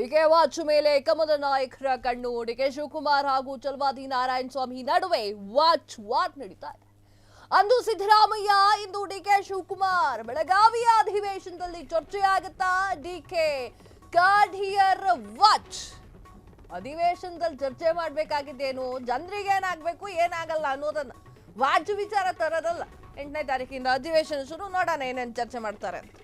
DK watch ಮೇಲೆ ಕಮಲ ನಾಯಕರ ಕಣ್ಣು. ಡಿಕೆ ಶಿವಕುಮಾರ್ ಹಾಗೂ ಚಲವಾದಿ ನಾರಾಯಣ ಸ್ವಾಮಿ ನಡುವೆ ವಾಚ್ ವಾರ್ ನಡೀತಾ ಇದೆ. ಅಂದು ಸಿದ್ದರಾಮಯ್ಯ, ಇಂದು ಡಿಕೆ ಶಿವಕುಮಾರ್. ಬೆಳಗಾವಿಯ ಅಧಿವೇಶನದಲ್ಲಿ ಚರ್ಚೆಯಾಗುತ್ತಾ ಡಿಕೆ ಕಾಡಿಯರ್ ವಾಚ್. ಅಧಿವೇಶನದಲ್ಲಿ ಚರ್ಚೆ ಮಾಡ್ಬೇಕಾಗಿದ್ದೇನು, ಜನರಿಗೆ ಏನಾಗಬೇಕು ಏನಾಗಲ್ಲ ಅನ್ನೋದನ್ನ ವಾಚ್ ವಿಚಾರ ತರೋದಲ್ಲ. 8ನೇ ತಾರೀಕಿಂದ ಅಧಿವೇಶನ ಶುರು, ನೋಡೋಣ ಏನೇನು ಚರ್ಚೆ ಮಾಡ್ತಾರೆ ಅಂತ.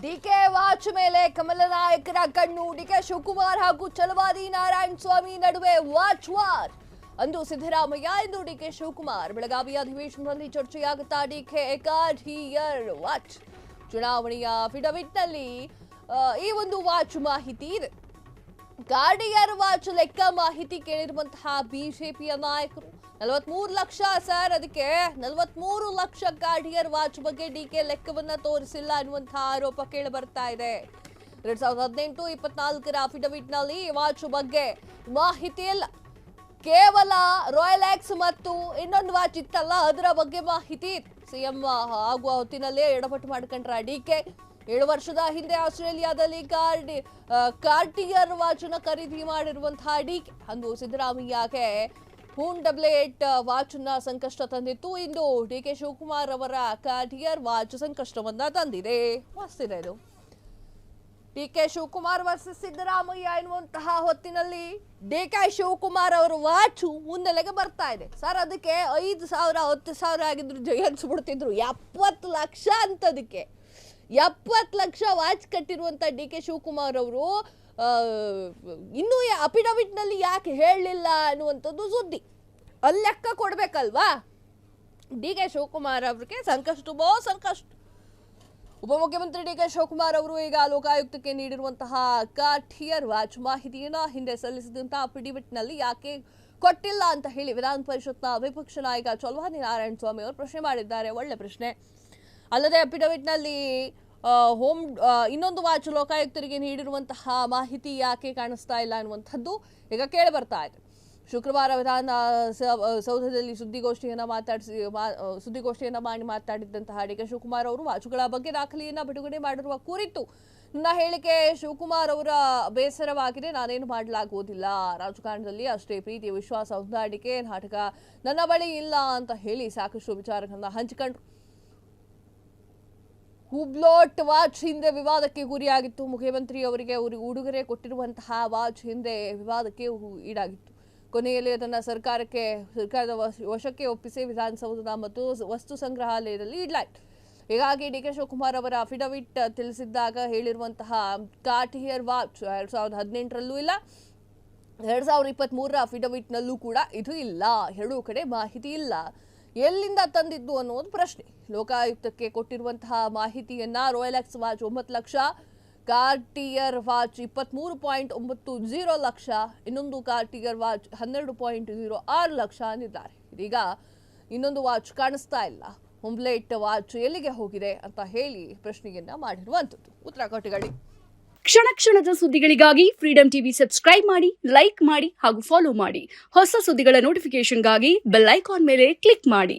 ಡಿಕೆ ವಾಚ್ ಮೇಲೆ ಕಮಲ ನಾಯಕರ ಕಣ್ಣು. ಡಿಕೆ ಶಿವಕುಮಾರ್ ಹಾಗೂ ಚಲವಾದಿ ನಾರಾಯಣ ಸ್ವಾಮಿ ನಡುವೆ ವಾಚ್ ವಾರ್. ಅಂದು ಸಿದ್ದರಾಮಯ್ಯ, ಇಂದು ಡಿಕೆ ಶಿವಕುಮಾರ್. ಬೆಳಗಾವಿಯ ಅಧಿವೇಶನದಲ್ಲಿ ಚರ್ಚೆಯಾಗುತ್ತಾ ಡಿಕೆ ಕಾಡಿಯರ್ ವಾಚ್. ಚುನಾವಣೆಯ ಅಫಿಡವಿಟ್ನಲ್ಲಿ ಈ ಒಂದು ವಾಚ್ ಮಾಹಿತಿ ಇದೆ. ಕಾಡಿಯರ್ ವಾಚ್ ಲೆಕ್ಕ ಮಾಹಿತಿ ಕೇಳಿರುವಂತಹ ಬಿಜೆಪಿಯ ನಾಯಕರು 43 ಲಕ್ಷ ಸರ್, ಅದಕ್ಕೆ 43 ಲಕ್ಷ ಕಾಡಿಯರ್ ವಾಚ್ ಬಗ್ಗೆ ಡಿಕೆ ಲೆಕ್ಕವನ್ನ ತೋರಿಸಿಲ್ಲ ಅನ್ನುವಂತಹ ಆರೋಪ ಕೇಳಿ ಬರ್ತಾ ಇದೆ. 2018-24 ಅಫಿಡವಿಟ್ ನಲ್ಲಿ ವಾಚ್ ಬಗ್ಗೆ ಮಾಹಿತಿ ಇಲ್ಲ. ಕೇವಲ ರಾಯಲ್ ಎಕ್ಸ್ ಮತ್ತು ಇನ್ನೊಂದು ವಾಚ್ ಇತ್ತಲ್ಲ, ಅದರ ಬಗ್ಗೆ ಮಾಹಿತಿ ಇದೆ. ಸಿಎಂ ಆಗುವ ಹೊತ್ತಿನಲ್ಲೇ ಎಡಪಟ್ಟು ಮಾಡ್ಕೊಂಡ್ರ ಡಿಕೆ. 7 ವರ್ಷದ ಹಿಂದೆ ಆಸ್ಟ್ರೇಲಿಯಾದಲ್ಲಿ ಕಾರ್ಟಿಯರ್ ವಾಚ್ ನ ಖರೀದಿ ಮಾಡಿರುವಂತಹ ಡಿಕೆ ಅಂದು ಸಿದ್ದರಾಮಯ್ಯಗೆ $8 ವಾಚ್ ನ ಸಂಕಷ್ಟ ತಂದಿತ್ತು. ಇಂದು ಡಿಕೆ ಶಿವಕುಮಾರ್ ಅವರ ಕಾರ್ಟಿಯರ್ ವಾಚ್ ಸಂಕಷ್ಟವನ್ನ ತಂದಿದೆ. ಮಸ್ತಿದೆ ಇದು. ಡಿಕೆ ಶಿವಕುಮಾರ್ ವರ್ಸಸ್ ಸಿದ್ದರಾಮಯ್ಯ ಎನ್ನುವಂತಹ ಹೊತ್ತಿನಲ್ಲಿ ಡಿಕೆ ಶಿವಕುಮಾರ್ ಅವರ ವಾಚು ಮುನ್ನೆಲೆಗೆ ಬರ್ತಾ ಇದೆ. ಸರ್, ಅದಕ್ಕೆ 5,000 10,000 ಆಗಿದ್ರು ಜೈ ಅನ್ಸ್ಬಿಡ್ತಿದ್ರು. 70 ಲಕ್ಷ ಅಂತದಕ್ಕೆ 70 ಲಕ್ಷ ವಾಚ್ ಕಟ್ಟಿರುವಂತ ಡಿಕೆ ಶಿವಕುಮಾರ್ ಅವರು ಇನ್ನೂ ಅಫಿಡವಿಟ್ ನಲ್ಲಿ ಯಾಕೆ ಹೇಳಲಿಲ್ಲ ಅನ್ನುವಂಥದ್ದು ಸುದ್ದಿ. ಅಲ್ಲಿ ಲೆಕ್ಕ ಕೊಡ್ಬೇಕಲ್ವಾ. ಡಿಕೆ ಶಿವಕುಮಾರ್ ಅವ್ರಿಗೆ ಸಂಕಷ್ಟವೋ ಸಂಕಷ್ಟ. ಉಪಮುಖ್ಯಮಂತ್ರಿ ಡಿಕೆ ಶಿವಕುಮಾರ್ ಅವರು ಈಗ ಲೋಕಾಯುಕ್ತಕ್ಕೆ ನೀಡಿರುವಂತಹ ಕಾರ್ಟಿಯರ್ ವಾಚ್ ಮಾಹಿತಿಯನ್ನ ಹಿಂದೆ ಸಲ್ಲಿಸಿದಂತಹ ಅಫಿಡವಿಟ್ ನಲ್ಲಿ ಯಾಕೆ ಕೊಟ್ಟಿಲ್ಲ ಅಂತ ಹೇಳಿ ವಿಧಾನ ಪರಿಷತ್ನ ವಿಪಕ್ಷ ನಾಯಕ ಚಲವಾದಿ ನಾರಾಯಣ ಸ್ವಾಮಿ ಅವರು ಪ್ರಶ್ನೆ ಮಾಡಿದ್ದಾರೆ. ಒಳ್ಳೆ ಪ್ರಶ್ನೆ. ಅಲ್ಲದೆ ಅಫಿಡವಿಟ್ ನಲ್ಲಿ ಇನ್ನೊಂದು ವಾಚ್ ಲೋಕಾಯುಕ್ತರಿಗೆ ನೀಡಿರುವಂತಹ ಮಾಹಿತಿ ಯಾಕೆ ಕಾಣಿಸ್ತಾ ಇಲ್ಲ ಅನ್ನುವಂಥದ್ದು ಈಗ ಕೇಳಿ ಬರ್ತಾ ಇದೆ. ಶುಕ್ರವಾರ ವಿಧಾನ ಸೌಧದಲ್ಲಿ ಸುದ್ದಿಗೋಷ್ಠಿಯನ್ನ ಮಾಡಿ ಮಾತಾಡಿದಂತಹ ಡಿಕೆ ಶಿವಕುಮಾರ್ ಅವರು ವಾಚುಗಳ ಬಗ್ಗೆ ದಾಖಲೆಯನ್ನ ಬಿಡುಗಡೆ ಮಾಡಿರುವ ಕುರಿತು ನನ್ನ ಹೇಳಿಕೆ ಶಿವಕುಮಾರ್ ಅವರ ಬೇಸರವಾಗಿದೆ, ನಾನೇನು ಮಾಡಲಾಗುವುದಿಲ್ಲ. ರಾಜಕಾರಣದಲ್ಲಿ ಅಷ್ಟೇ ಪ್ರೀತಿ ವಿಶ್ವಾಸ ಹೊಂದಾಣಿಕೆ ನಾಟಕ ನನ್ನ ಬಳಿ ಇಲ್ಲ ಅಂತ ಹೇಳಿ ಸಾಕಷ್ಟು ವಿಚಾರಗಳನ್ನ ಹಂಚಿಕೊಂಡ್ರು. ಹುಬ್ಲೋಟ್ ವಾಚ್ ಹಿಂದೆ ವಿವಾದಕ್ಕೆ ಗುರಿಯಾಗಿತ್ತು. ಮುಖ್ಯಮಂತ್ರಿ ಅವರಿಗೆ ಉಡುಗೊರೆ ಕೊಟ್ಟಿರುವಂತಹ ವಾಚ್ ಹಿಂದೆ ವಿವಾದಕ್ಕೆ ಈಡಾಗಿತ್ತು. ಕೊನೆಯಲ್ಲಿ ಅದನ್ನು ಸರ್ಕಾರದ ವಶಕ್ಕೆ ಒಪ್ಪಿಸಿ ವಿಧಾನಸೌಧದ ಮತ್ತು ವಸ್ತು ಸಂಗ್ರಹಾಲಯದಲ್ಲಿ ಇಡಲಾಯಿತು. ಹೀಗಾಗಿ ಡಿಕೆ ಶಿವಕುಮಾರ್ ಅವರ ಅಫಿಡವಿಟ್ ತಿಳಿಸಿದ್ದಾಗ ಹೇಳಿರುವಂತಹ ಕಾರ್ಟಿಯರ್ ವಾಚ್ 2018ರಲ್ಲೂ ಇಲ್ಲ, 2023ರ ಅಫಿಡವಿಟ್ನಲ್ಲೂ ಕೂಡ ಇದು ಇಲ್ಲ. ಎರಡೂ ಕಡೆ ಮಾಹಿತಿ ಇಲ್ಲ. ಎಲ್ಲಿಂದ ತಂದಿದ್ದು ಅನ್ನೋದು ಪ್ರಶ್ನೆ. ಲೋಕಾಯುಕ್ತಕ್ಕೆ ಕೊಟ್ಟಿರುವಂತಹ ಮಾಹಿತಿಯನ್ನ Rolex watch 9 lakh, Cartier watch 23.90 lakh, ಇನ್ನೊಂದು ಕಾರ್ಟಿಯರ್ ವಾಚ್ 12.06 ಲಕ್ಷ ಅಂದಿದ್ದಾರೆ. ಇದೀಗ ಇನ್ನೊಂದು ವಾಚ್ ಕಾಣಿಸ್ತಾ ಇಲ್ಲ. $8 ವಾಚ್ ಎಲ್ಲಿಗೆ ಹೋಗಿದೆ ಅಂತ ಹೇಳಿ ಪ್ರಶ್ನೆಯನ್ನ ಮಾಡಿರುವಂಥದ್ದು. ಉತ್ತರ ಕೊಟ್ಟಿಗಳಿ. ಕ್ಷಣ ಕ್ಷಣದ ಸುದ್ದಿಗಳಿಗಾಗಿ ಫ್ರೀಡಂ ಟಿವಿ ಸಬ್ಸ್ಕ್ರೈಬ್ ಮಾಡಿ, ಲೈಕ್ ಮಾಡಿ ಹಾಗೂ ಫಾಲೋ ಮಾಡಿ. ಹೊಸ ಸುದ್ದಿಗಳ ನೋಟಿಫಿಕೇಶನ್ಗಾಗಿ ಬೆಲ್ ಐಕಾನ್ ಮೇಲೆ ಕ್ಲಿಕ್ ಮಾಡಿ.